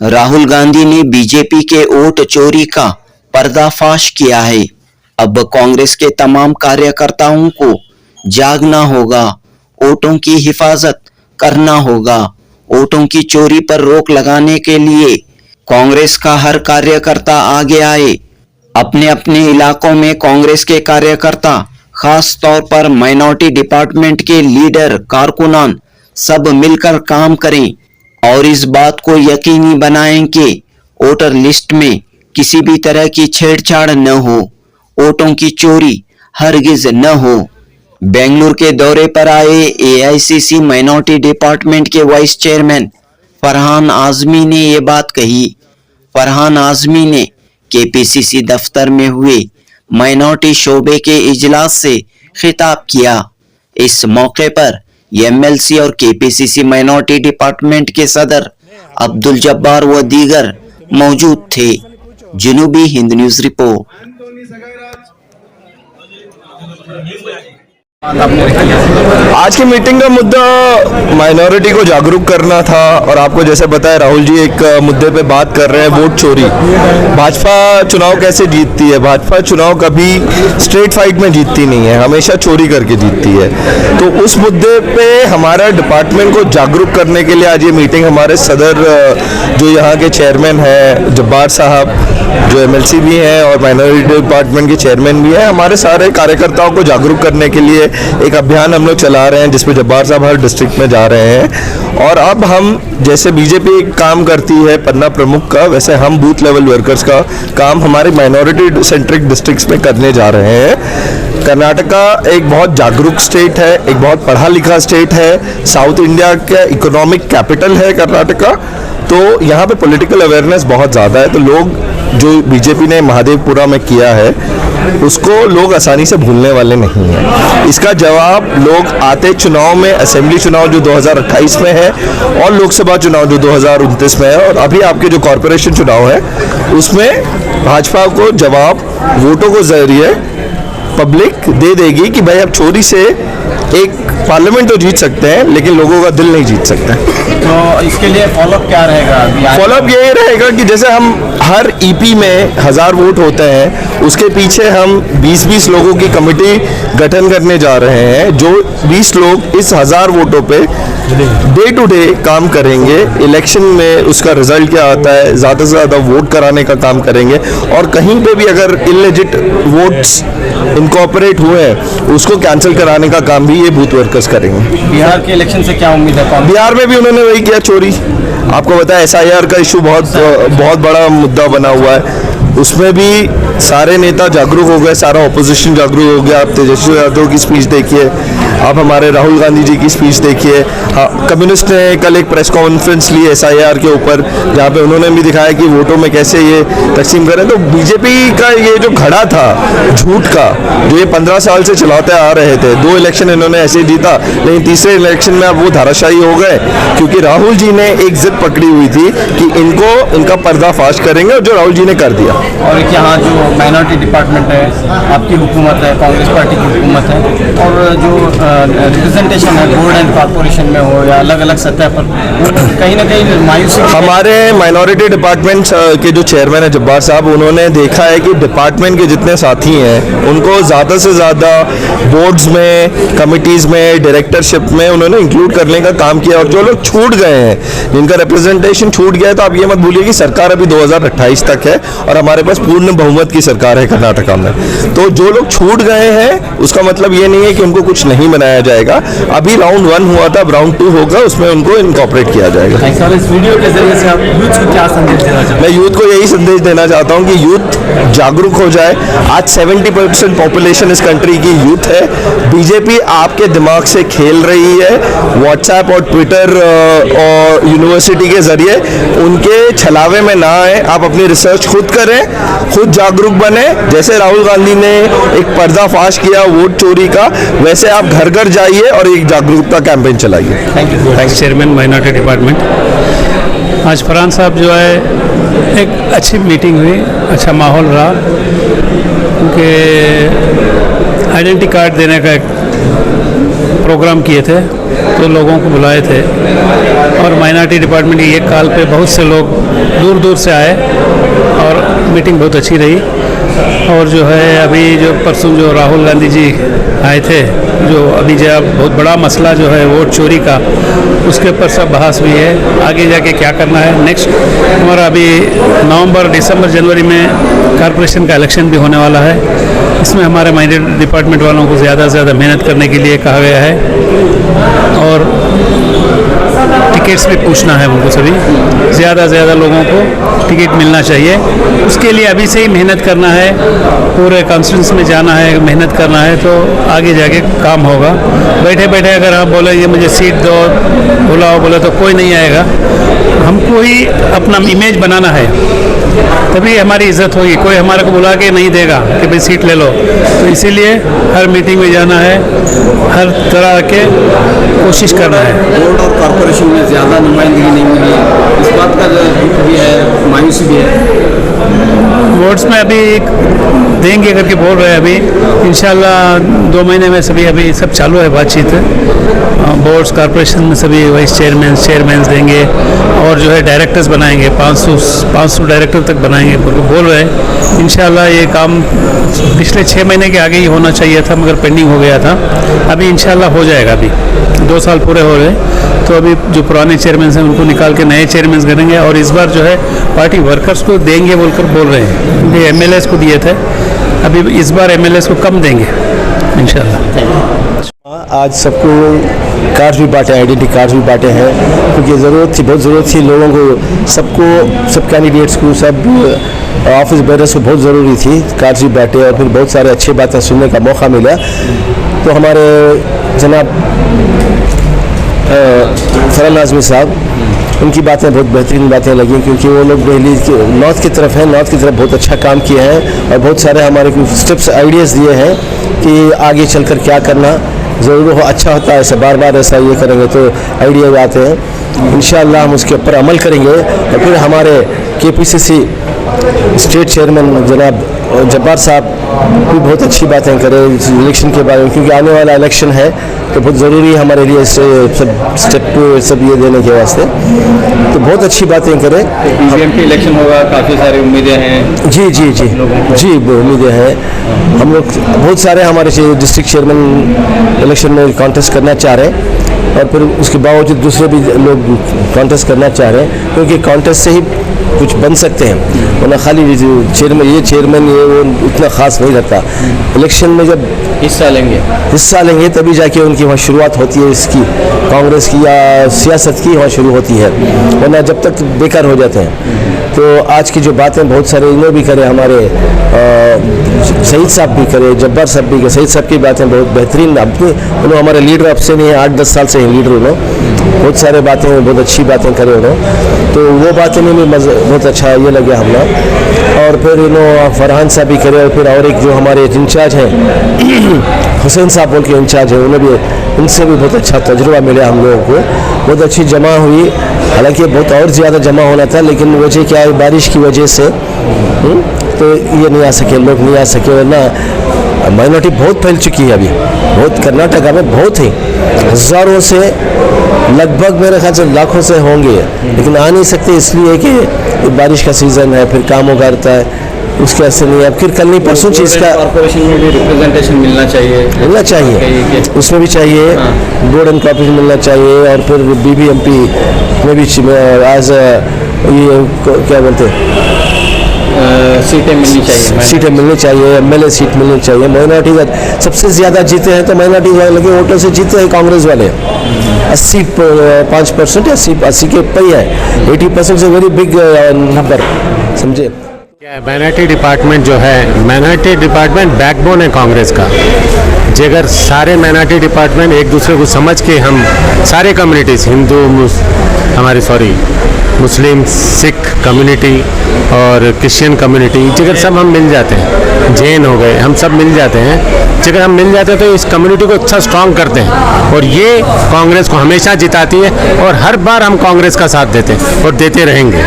राहुल गांधी ने बीजेपी के वोट चोरी का पर्दाफाश किया है। अब कांग्रेस के तमाम कार्यकर्ताओं को जागना होगा, वोटों की हिफाजत करना होगा। वोटों की चोरी पर रोक लगाने के लिए कांग्रेस का हर कार्यकर्ता आगे आए। अपने अपने इलाकों में कांग्रेस के कार्यकर्ता, खास तौर पर माइनॉरिटी डिपार्टमेंट के लीडर, कारकुनान सब मिलकर काम करें और इस बात को यकीनी बनाएं कि वोटर लिस्ट में किसी भी तरह की छेड़छाड़ न हो, वोटों की चोरी हरगिज न हो। बेंगलुरु के दौरे पर आए एआईसीसी माइनॉरिटी डिपार्टमेंट के वाइस चेयरमैन फरहान आजमी ने ये बात कही। फरहान आजमी ने केपीसीसी दफ्तर में हुए माइनॉरिटी शोबे के इजलास से खिताब किया। इस मौके पर एमएलसी और केपीसीसी माइनॉरिटी डिपार्टमेंट के सदर अब्दुल जब्बार व दीगर मौजूद थे। जनूबी हिंद न्यूज रिपोर्ट। आज की मीटिंग का मुद्दा माइनॉरिटी को जागरूक करना था और आपको जैसे बताया राहुल जी एक मुद्दे पे बात कर रहे हैं, वोट चोरी। भाजपा चुनाव कैसे जीतती है? भाजपा चुनाव कभी स्ट्रेट फाइट में जीतती नहीं है, हमेशा चोरी करके जीतती है। तो उस मुद्दे पे हमारा डिपार्टमेंट को जागरूक करने के लिए आज ये मीटिंग, हमारे सदर जो यहाँ के चेयरमैन है जब्बार साहब, जो एमएलसी भी हैं और माइनॉरिटी डिपार्टमेंट के चेयरमैन भी हैं, हमारे सारे कार्यकर्ताओं को जागरूक करने के लिए एक अभियान हम लोग चला रहे हैं जिसमें जब्बार साहब हर डिस्ट्रिक्ट में जा रहे हैं। और अब हम जैसे बीजेपी काम करती है पन्ना प्रमुख का, वैसे हम बूथ लेवल वर्कर्स का काम हमारे माइनॉरिटी सेंट्रिक डिस्ट्रिक्ट्स में करने जा रहे हैं। कर्नाटका एक बहुत जागरूक स्टेट है, एक बहुत पढ़ा लिखा स्टेट है, साउथ इंडिया का इकोनॉमिक कैपिटल है कर्नाटका। तो यहाँ पे पॉलिटिकल अवेयरनेस बहुत ज़्यादा है। तो लोग जो बीजेपी ने महादेवपुरा में किया है उसको लोग आसानी से भूलने वाले नहीं हैं। इसका जवाब लोग आते चुनाव में, असेंबली चुनाव जो 2028 में है और लोकसभा चुनाव जो 2029 में है और अभी आपके जो कॉरपोरेशन चुनाव है उसमें भाजपा को जवाब वोटों को जरिए पब्लिक दे देगी कि भाई अब चोरी से एक पार्लियामेंट तो जीत सकते हैं लेकिन लोगों का दिल नहीं जीत सकते। तो इसके लिए फॉलोअप क्या रहेगा? फॉलोअप यही रहेगा कि जैसे हम हर ईपी में 1000 वोट होते हैं, उसके पीछे हम 20-20 लोगों की कमेटी गठन करने जा रहे हैं, जो 20 लोग इस 1000 वोटों पे डे टू डे काम करेंगे। इलेक्शन में उसका रिजल्ट क्या आता है, ज़्यादा से ज़्यादा वोट कराने का काम करेंगे और कहीं पे भी अगर इललेजिट वोट्स इनकॉर्पोरेट हुए हैं उसको कैंसिल कराने का काम भी ये बूथ वर्कर्स करेंगे। बिहार के इलेक्शन से क्या उम्मीद है? बिहार में भी उन्होंने वही किया, चोरी। आपको पता है एसआईआर का इशू बहुत बड़ा मुद्दा बना हुआ है, उसमें भी सारे नेता जागरूक हो गए, सारा ऑपोजिशन जागरूक हो गया। आप तेजस्वी यादव की स्पीच देखिए, आप हमारे राहुल गांधी जी की स्पीच देखिए। हाँ, कम्युनिस्ट ने कल एक प्रेस कॉन्फ्रेंस ली एसआईआर के ऊपर जहाँ पे उन्होंने भी दिखाया कि वोटों में कैसे ये तकसीम करें। तो बीजेपी का ये जो घड़ा था झूठ का, जो ये 15 साल से चलाते आ रहे थे, 2 इलेक्शन इन्होंने ऐसे ही जीता, लेकिन तीसरे इलेक्शन में अब वो धाराशाही हो गए क्योंकि राहुल जी ने एक जिद पकड़ी हुई थी कि इनका पर्दाफाश करेंगे और जो राहुल जी ने कर दिया। और यहाँ जो माइनॉरिटी डिपार्टमेंट है, आपकी हुकूमत है, कांग्रेस पार्टी की हुकूमत है, और जो रिप्रेजेंटेशन है बोर्ड एंड कॉर्पोरेशन में हो या अलग अलग सतह पर, कहीं ना कहीं मायूसी। हमारे माइनॉरिटी डिपार्टमेंट के जो चेयरमैन है जब्बार साहब, उन्होंने देखा है कि डिपार्टमेंट के जितने साथी हैं उनको ज़्यादा से ज़्यादा बोर्ड्स में, कमिटीज़ में, डायरेक्टरशिप में उन्होंने इंक्लूड करने का काम किया। और जो लोग छूट गए हैं, जिनका रिप्रेजेंटेशन छूट गया है, तो आप ये मत भूलिए कि सरकार अभी 2028 तक है और हमारे पास पूर्ण बहुमत की सरकार है कर्नाटका में। तो जो लोग छूट गए हैं उसका मतलब ये नहीं है कि उनको कुछ नहीं बनाया जाएगा। अभी राउंड 1 हुआ था, अब राउंड 2 होगा, उसमें उनको इनकॉर्पोरेट किया जाएगा। इस वीडियो के जरिए से आप यूथ को क्या संदेश देना चाहते हैं? मैं यूथ को यही संदेश देना चाहता हूँ कि यूथ जागरूक हो जाए। आज 70% पॉपुलेशन इस कंट्री की यूथ है। बीजेपी आपके दिमाग से खेल रही है। व्हाट्सएप और ट्विटर और यूनिवर्सिटी के जरिए उनके छलावे में ना आए। आप अपनी रिसर्च खुद करें, खुद जागरूक बने। जैसे राहुल गांधी ने एक पर्दाफाश किया वोट चोरी का, वैसे आप घर घर जाइए और एक जागरूकता कैंपेन चलाइए। Thank you. Thanks chairman minority department. आज फरहान साहब जो है, एक अच्छी मीटिंग हुई, अच्छा माहौल रहा। उनके आइडेंटिटी कार्ड देने का एक प्रोग्राम किए थे, तो लोगों को बुलाए थे और माइनॉरिटी डिपार्टमेंट की एक कॉल पे बहुत से लोग दूर दूर से आए और मीटिंग बहुत अच्छी रही। और जो है अभी जो परसों जो राहुल गांधी जी आए थे, जो अभी जो बहुत बड़ा मसला जो है वोट चोरी का, उसके ऊपर सब बहस हुई है। आगे जाके क्या करना है नेक्स्ट, हमारा अभी नवंबर, दिसंबर, जनवरी में कॉरपोरेशन का इलेक्शन भी होने वाला है। इसमें हमारे माइनॉरिटी डिपार्टमेंट वालों को ज़्यादा से ज़्यादा मेहनत करने के लिए कहा गया है और टिकट्स भी पूछना है उनको, सभी ज़्यादा से ज़्यादा लोगों को टिकट मिलना चाहिए। उसके लिए अभी से ही मेहनत करना है, पूरे कॉन्स्टिट्यूंस में जाना है, मेहनत करना है, तो आगे जाके काम होगा। बैठे बैठे अगर आप बोलेंगे मुझे सीट दो, बुलाओ बोले तो कोई नहीं आएगा। हमको ही अपना इमेज बनाना है, तभी हमारी इज्जत होगी। कोई हमारे को बुला के नहीं देगा कि भाई सीट ले लो। तो इसीलिए हर मीटिंग में जाना है, हर तरह के कोशिश करना है। बोर्ड और कॉरपोरेशन में ज़्यादा नुमाइंदगी नहीं मिली, इस बात का दुख भी है, मायूसी भी है। बोर्ड्स में अभी देंगे करके बोल रहे हैं, अभी इंशाल्लाह 2 महीने में सभी अभी सब चालू है बातचीत। बोर्ड्स कॉरपोरेशन में सभी वाइस चेयरमैन देंगे और जो है डायरेक्टर्स बनाएंगे, 500 डायरेक्टर तक बनाएंगे बोल रहे हैं। इंशाल्लाह ये काम पिछले 6 महीने के आगे ही होना चाहिए था, मगर पेंडिंग हो गया था। अभी इंशाल्लाह हो जाएगा। अभी 2 साल पूरे हो गए, तो अभी जो पुराने चेयरमैन हैं उनको निकाल के नए चेयरमैन करेंगे और इस बार जो है पार्टी वर्कर्स को देंगे बोलकर बोल रहे हैं, क्योंकि एमएलएस को दिए थे, अभी इस बार एमएलएस को कम देंगे इंशाल्लाह। आज सबको कार्ड भी बांटे, आइडेंटिटी कार्ड भी बांटे हैं, क्योंकि ज़रूरत थी, बहुत ज़रूरत थी लोगों को, सब कैंडिडेट्स को, सब ऑफिस बेरर्स को बहुत ज़रूरी थी। कार्ड भी बांटे और फिर बहुत सारे अच्छी बातें सुनने का मौका मिला। तो हमारे जनाब फरहान आज़मी साहब, उनकी बातें बहुत बेहतरीन बातें लगी, क्योंकि वो लोग दिल्ली के नॉर्थ की तरफ हैं, नॉर्थ की तरफ बहुत अच्छा काम किए हैं और बहुत सारे हमारे कुछ स्टेप्स आइडियाज़ दिए हैं कि आगे चलकर क्या करना ज़रूर हो, अच्छा होता है। ऐसा बार बार ऐसा ये करेंगे तो आइडियाज़ आते हैं। इंशाअल्लाह हम उसके ऊपर अमल करेंगे। और फिर हमारे KPCC स्टेट चेयरमैन जनाब जब्बार साहब भी बहुत अच्छी बातें करें इलेक्शन के बारे में, क्योंकि आने वाला इलेक्शन है तो बहुत ज़रूरी है हमारे लिए सब स्टेप सब ये देने के वास्ते, तो बहुत अच्छी बातें करें। PCM इलेक्शन होगा, काफ़ी सारी उम्मीदें हैं। जी जी जी जी उम्मीदें हैं। हम लोग बहुत सारे हमारे डिस्ट्रिक्ट चेयरमैन इलेक्शन में कॉन्टेस्ट करना चाह रहे हैं और फिर उसके बावजूद दूसरे भी लोग कॉन्टेस्ट करना चाह रहे हैं, क्योंकि कॉन्टेस्ट से ही कुछ बन सकते हैं, वरना खाली चेयरमैन ये वो उतना ख़ास नहीं रहता। इलेक्शन में जब हिस्सा लेंगे तभी जाके उनकी वहाँ शुरुआत होती है, इसकी कांग्रेस की या सियासत की वहाँ शुरू होती है, वरना जब तक बेकार हो जाते हैं। तो आज की जो बातें बहुत सारे इन्होंने भी करे, हमारे सईद साहब भी करे, जब्बार साहब भी करे। सईद साहब की बातें बहुत बेहतरीन, अपनी उन्होंने हमारे लीडर अब से नहीं है, 8-10 साल से ही लीडर उन्होंने बहुत सारे बातें, बहुत अच्छी बातें करे उन्होंने, तो वो बातें में भी बहुत अच्छा ये लगे हम लोग। और फिर इन्होंने फरहान साहब भी करे, और एक जो हमारे इंचार्ज हैं हुसैन साहब बोल के इंचार्ज है, उन्हें भी, उनसे भी बहुत अच्छा तजुर्बा मिला हम लोगों को, बहुत अच्छी जमा हुई। हालांकि बहुत और ज़्यादा जमा होना था, लेकिन वजह क्या है, बारिश की वजह से तो ये नहीं आ सके, लोग नहीं आ सके, वरना माइनॉरिटी बहुत फैल चुकी है अभी, बहुत कर्नाटका में बहुत ही हज़ारों से, लगभग मेरे ख्याल से लाखों से होंगे, लेकिन आ नहीं सकते इसलिए कि बारिश का सीज़न है, फिर काम होगा रहता है, उसके ऐसे नहीं है। फिर कल नहीं परसों चीज़ का कॉर्पोरेशन में भी रिप्रेजेंटेशन मिलना चाहिए, उसमें भी चाहिए, बोर्ड एंड कॉर्पोरेशन मिलना चाहिए, और फिर BBMP में भी आज ये क्या बोलते हैं, सीटें मिलनी चाहिए, MLA सीट मिलनी चाहिए। माइनॉरिटी सबसे ज़्यादा जीते हैं, तो माइनॉरिटी वाले के वोटों से जीते हैं कांग्रेस वाले 85% या 80 के पे है, 80% से वेरी बिग नंबर, समझे। माइनॉरिटी डिपार्टमेंट जो है, माइनॉरिटी डिपार्टमेंट बैकबोन है कांग्रेस का। अगर सारे माइनॉरिटी डिपार्टमेंट एक दूसरे को समझ के, हम सारे कम्युनिटीज़, हिंदू, मुस्लिम, सिख कम्युनिटी और क्रिश्चियन कम्युनिटी, जगह सब हम मिल जाते हैं, जैन हो गए, हम सब मिल जाते हैं। जगह हम मिल जाते हैं तो इस कम्युनिटी को अच्छा स्ट्रांग करते हैं और ये कांग्रेस को हमेशा जिताती है और हर बार हम कांग्रेस का साथ देते हैं और देते रहेंगे,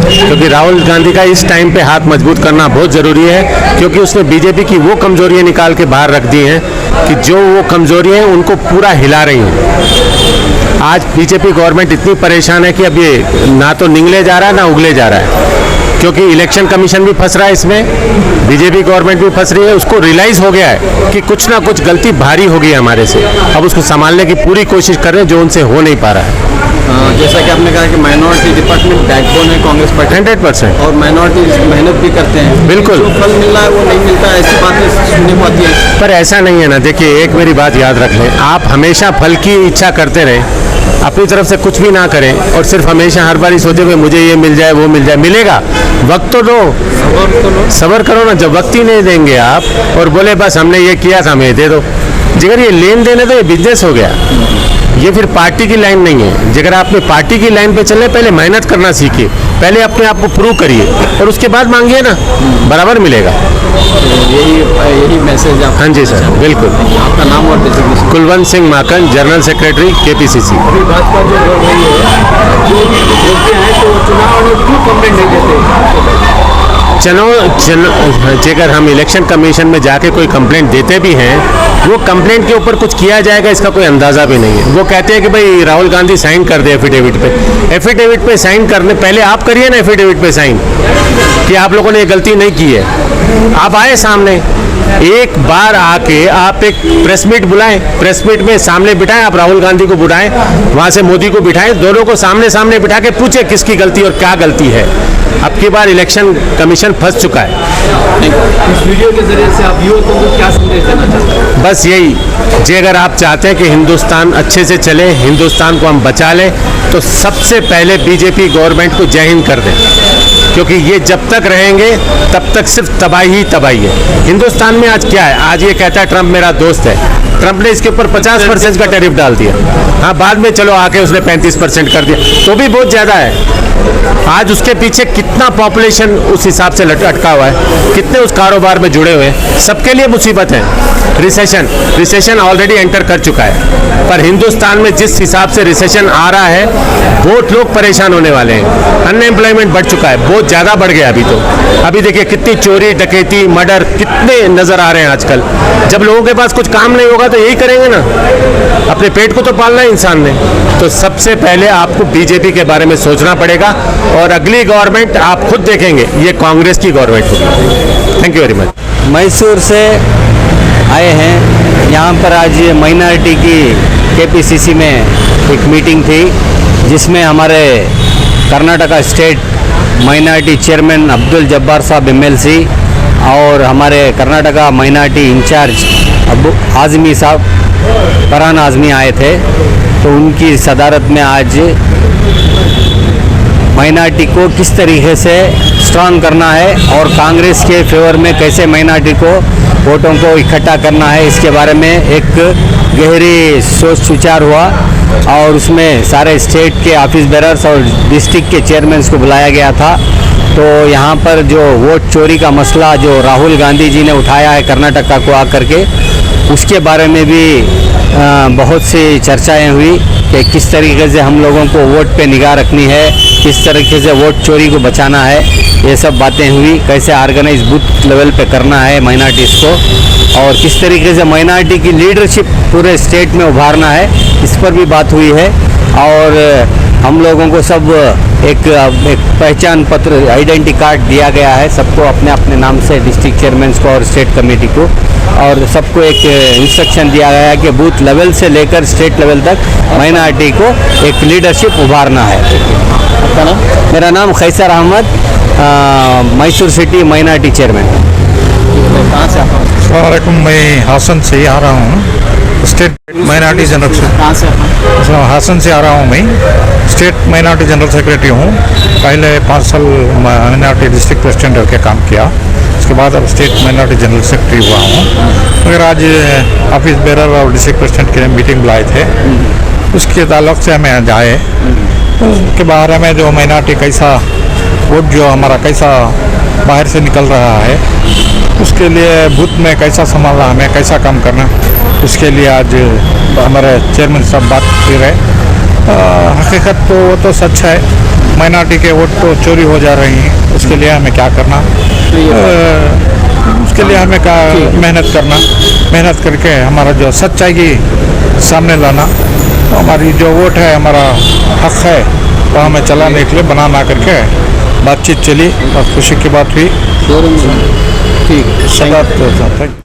क्योंकि राहुल गांधी का इस टाइम पे हाथ मजबूत करना बहुत ज़रूरी है, क्योंकि उसने बीजेपी की वो कमजोरियां निकाल के बाहर रख दी हैं कि जो वो कमजोरियां हैं उनको पूरा हिला रही हैं। आज बीजेपी गवर्नमेंट इतनी परेशान है कि अब ये ना तो निगले जा रहा है ना उगले जा रहा है, क्योंकि इलेक्शन कमीशन भी फंस रहा है इसमें, बीजेपी गवर्नमेंट भी फंस रही है। उसको रियलाइज़ हो गया है कि कुछ ना कुछ गलती भारी हो गई है हमारे से, अब उसको संभालने की पूरी कोशिश कर रहे हैं जो उनसे हो नहीं पा रहा है। जैसा कि आपने कहा कि माइनॉरिटी डिपार्टमेंट बैकबोन है कांग्रेस पार्टी, 100%। और माइनॉरिटी मेहनत भी करते हैं, बिल्कुल। जो फल मिल रहा है वो नहीं मिलता, ऐसी बातें सुनने को आती है। पर ऐसा नहीं है ना, देखिए एक मेरी बात याद रख लें, आप हमेशा फल की इच्छा करते रहें, अपनी तरफ से कुछ भी ना करें और सिर्फ हमेशा हर बार ही सोचे हुए मुझे ये मिल जाए वो मिल जाए, मिलेगा, वक्त तो दो, सब्र करो ना। जब वक्त ही नहीं देंगे आप और बोले बस हमने ये किया था हमें दे दो, जिगर ये लेन देन है तो ये बिजनेस हो गया, ये फिर पार्टी की लाइन नहीं है। जिगर आपने पार्टी की लाइन पे चलने, पहले मेहनत करना सीखिए, पहले अपने आप को प्रूव करिए और उसके बाद मांगिए ना, बराबर मिलेगा। यही मैसेज आप। हाँ जी सर, बिल्कुल। आपका नाम और डेजिग्नेशन? कुलवंत सिंह माकन, जनरल सेक्रेटरी KPCC। भाजपा जो कर रही है, जो बोलते हैं तो चुनाव में क्यों कंप्लेंट नहीं देते? जेकर हम इलेक्शन कमीशन में जाके कोई कंप्लेंट देते भी हैं, वो कंप्लेंट के ऊपर कुछ किया जाएगा इसका कोई अंदाज़ा भी नहीं है। वो कहते हैं कि भाई राहुल गांधी साइन कर दे एफिडेविट पे साइन करने, पहले आप करिए ना एफिडेविट पे साइन कि आप लोगों ने ये गलती नहीं की है। आप आए सामने, एक बार आके आप एक प्रेस मीट बुलाएं, प्रेस मीट में सामने बिठाएं, आप राहुल गांधी को बुलाएं, वहाँ से मोदी को बिठाएं, दोनों को सामने सामने बिठा के पूछे किसकी गलती और क्या गलती है। अब की बार इलेक्शन कमीशन फंस चुका है। इस वीडियो के जरिए से आप युवकों को क्या संदेश देना चाहते हैं? बस यही, जी अगर आप चाहते हैं कि हिंदुस्तान अच्छे से चले, हिंदुस्तान को हम बचा लें, तो सबसे पहले बीजेपी गवर्नमेंट को जय हिंद कर दें, क्योंकि ये जब तक रहेंगे तब तक सिर्फ तबाही ही तबाही है। हिंदुस्तान में आज क्या है, आज ये कहता है ट्रंप मेरा दोस्त है, ट्रंप ने इसके ऊपर 50% का टैरिफ डाल दिया, हाँ बाद में चलो आके उसने 35% कर दिया, तो भी बहुत ज़्यादा है। आज उसके पीछे कितना पॉपुलेशन उस हिसाब से अटका हुआ है, कितने उस कारोबार में जुड़े हुए हैं, सबके लिए मुसीबत है। रिसेशन ऑलरेडी एंटर कर चुका है, पर हिंदुस्तान में जिस हिसाब से रिसेशन आ रहा है बहुत लोग परेशान होने वाले हैं। अनएम्प्लॉयमेंट बढ़ चुका है, बहुत ज़्यादा बढ़ गया अभी देखिए कितनी चोरी डकैती मर्डर कितने नज़र आ रहे हैं आजकल। जब लोगों के पास कुछ काम नहीं होगा तो यही करेंगे ना, अपने पेट को तो पालना है इंसान ने। तो सबसे पहले आपको बीजेपी के बारे में सोचना पड़ेगा और अगली गवर्नमेंट आप खुद देखेंगे ये कांग्रेस की गवर्नमेंट होगी। Thank you very much. Mysore से आए हैं, यहाँ पर आज माइनॉरिटी की KPCC में एक मीटिंग थी जिसमें हमारे Karnataka state minority chairman Abdul Jabbar साहब MLC और हमारे कर्नाटका माइनॉरिटी इंचार्ज अबू आज़मी साहब फरहान आज़मी आए थे। तो उनकी सदारत में आज माइनॉरिटी को किस तरीके से स्ट्रांग करना है और कांग्रेस के फेवर में कैसे माइनॉरिटी को वोटों को इकट्ठा करना है, इसके बारे में एक गहरी सोच विचार हुआ और उसमें सारे स्टेट के ऑफिस बेरर्स और डिस्ट्रिक्ट के चेयरमैन को बुलाया गया था। तो यहाँ पर जो वोट चोरी का मसला जो राहुल गांधी जी ने उठाया है कर्नाटका को आकर के, उसके बारे में भी बहुत सी चर्चाएं हुई कि किस तरीके से हम लोगों को वोट पे निगाह रखनी है, किस तरीके से वोट चोरी को बचाना है, ये सब बातें हुई। कैसे ऑर्गेनाइज बूथ लेवल पे करना है माइनॉरिटीज़ को और किस तरीके से माइनॉरिटी की लीडरशिप पूरे स्टेट में उभारना है, इस पर भी बात हुई है। और हम लोगों को सब एक पहचान पत्र आइडेंटिटी कार्ड दिया गया है सबको अपने अपने नाम से, डिस्ट्रिक्ट चेयरमैन को और स्टेट कमेटी को, और सबको एक इंस्ट्रक्शन दिया गया है कि बूथ लेवल से लेकर स्टेट लेवल तक माइनॉरिटी को एक लीडरशिप उभारना है। आपका नाम? मेरा नाम Khaiser Ahmed, Mysore city minority chairman. कहाँ से आप? अस्सलामुअलैकुम, मैं हासन से आ रहा हूँ, स्टेट माइनॉरिटी जनरल कहाँ से आप? हासन से आ रहा हूँ। मैं स्टेट माइनॉरिटी जनरल सेक्रेटरी हूँ। पहले 5 साल माइनॉरिटी डिस्ट्रिक्ट प्रेसिडेंट होकर काम किया, उसके बाद अब स्टेट माइनॉरिटी जनरल सेक्रेटरी हुआ हूँ। मगर आज ऑफिस बेरर और डिस्ट्रिक्ट प्रेसिडेंट के मीटिंग बुलाए थे, उसके ताल्लुक से हमें आज आए। के बारे में जो माइनॉरिटी कैसा वोट जो हमारा कैसा बाहर से निकल रहा है, उसके लिए बूथ में कैसा संभालना, हमें कैसा काम करना, उसके लिए आज हमारे चेयरमैन साहब बात कर रहे। हकीकत तो वो तो सच है, माइनॉरिटी के वोट तो चोरी हो जा रही हैं, उसके लिए हमें क्या करना, उसके लिए हमें मेहनत करके हमारा जो सच्चाई की सामने लाना, हमारी जो वोट है हमारा हक है, तो हमें चलाने के लिए बना करके बातचीत चली और खुशी की बात हुई। ठीक, सदा